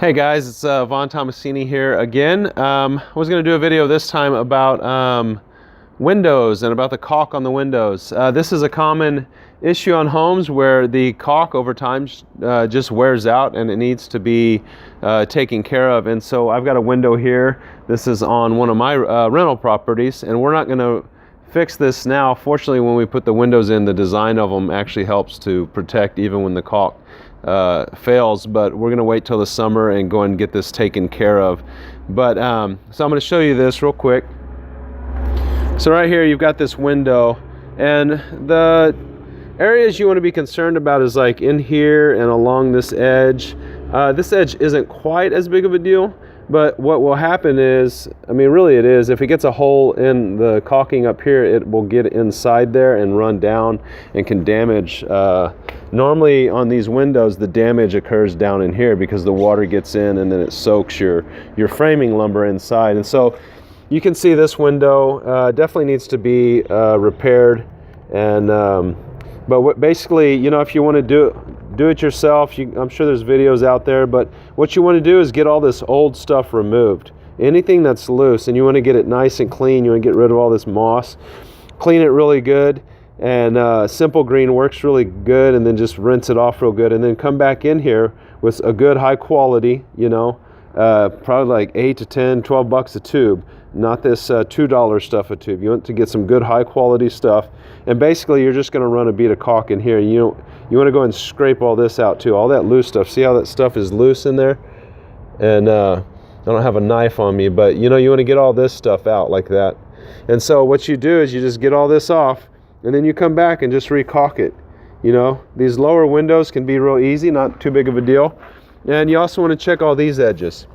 Hey guys, it's Vaughn Tomasini here again. I was going to do a video this time about windows and about the caulk on the windows. This is a common issue on homes where the caulk over time just wears out and it needs to be taken care of. And so I've got a window here. This is on one of my rental properties, and we're not going to fix this now. Fortunately, when we put the windows in, the design of them actually helps to protect even when the caulk fails, but we're going to wait till the summer and go and get this taken care of. But so I'm going to show you this real quick. So right here you've got this window, and the areas you want to be concerned about is like in here and along this edge. This edge isn't quite as big of a deal, but what will happen is, I mean really it is, if it gets a hole in the caulking up here, it will get inside there and run down and can damage. Normally on these windows the damage occurs down in here because the water gets in and then it soaks your framing lumber inside. And so you can see this window definitely needs to be repaired. And but basically, you know, if you want to do it yourself, I'm sure there's videos out there, but what you want to do is get all this old stuff removed. Anything that's loose, and you want to get it nice and clean. You want to get rid of all this moss, clean it really good, and Simple Green works really good, and then just rinse it off real good, and then come back in here with a good high quality, you know, probably like 8 to 10, 12 bucks a tube, not this $2 stuff a tube. You want to get some good high quality stuff, and basically you're just going to run a bead of caulk in here. You want to go and scrape all this out too, all that loose stuff. See how that stuff is loose in there? And I don't have a knife on me, but you know, you want to get all this stuff out like that. And so what you do is you just get all this off, and then you come back and just re-caulk it. You know, these lower windows can be real easy, not too big of a deal. And you also want to check all these edges.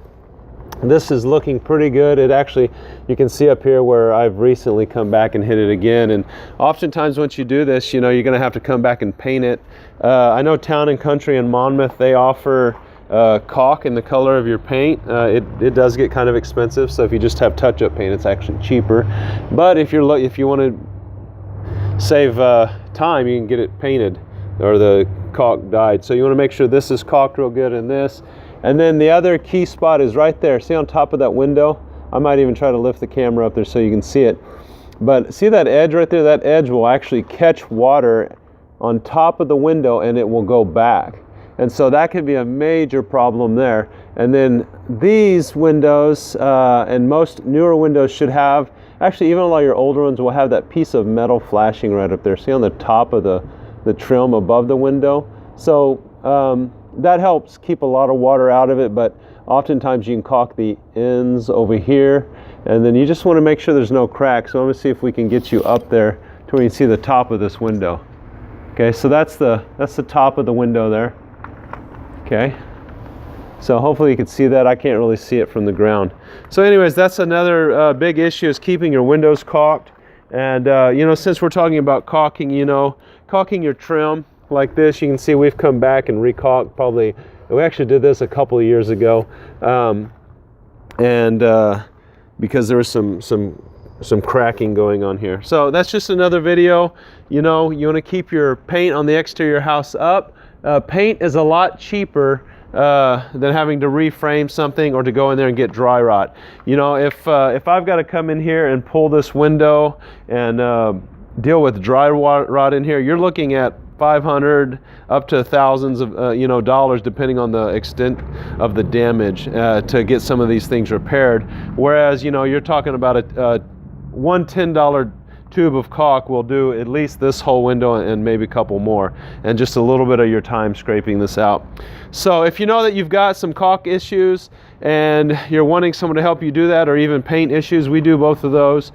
This is looking pretty good. It actually, you can see up here where I've recently come back and hit it again. And oftentimes once you do this, you know, you're going to have to come back and paint it. I know Town and Country in Monmouth, they offer caulk in the color of your paint. It does get kind of expensive, so if you just have touch-up paint, it's actually cheaper. But if you want to save time, you can get it painted or the caulk dyed. So you want to make sure this is caulked real good in this. And then the other key spot is right there. See on top of that window? I might even try to lift the camera up there so you can see it. But see that edge right there? That edge will actually catch water on top of the window and it will go back. And so that could be a major problem there. And then these windows and most newer windows should have, actually even a lot of your older ones will have that piece of metal flashing right up there. See on the top of the trim above the window? So that helps keep a lot of water out of it, but oftentimes you can caulk the ends over here, and then you just want to make sure there's no cracks. So I'm going to see if we can get you up there to where you can see the top of this window. Okay, so that's the top of the window there. Okay, so hopefully you can see that. I can't really see it from the ground. So anyways, that's another big issue, is keeping your windows caulked. And you know, since we're talking about caulking, you know, caulking your trim like this, you can see we've come back and re-caulked. Probably, we actually did this a couple of years ago, because there was some cracking going on here. So that's just another video. You know, you want to keep your paint on the exterior house up. Paint is a lot cheaper than having to reframe something or to go in there and get dry rot. You know, if I've got to come in here and pull this window and deal with dry rot in here, you're looking at $500 up to thousands of you know, dollars, depending on the extent of the damage, to get some of these things repaired. Whereas, you know, you're talking about one $10 tube of caulk will do at least this whole window and maybe a couple more, and just a little bit of your time scraping this out. So if you know that you've got some caulk issues and you're wanting someone to help you do that, or even paint issues, we do both of those.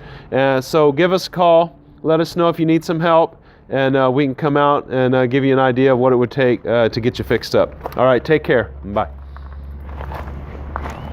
So give us a call, let us know if you need some help, and we can come out and give you an idea of what it would take to get you fixed up. All right, take care. Bye.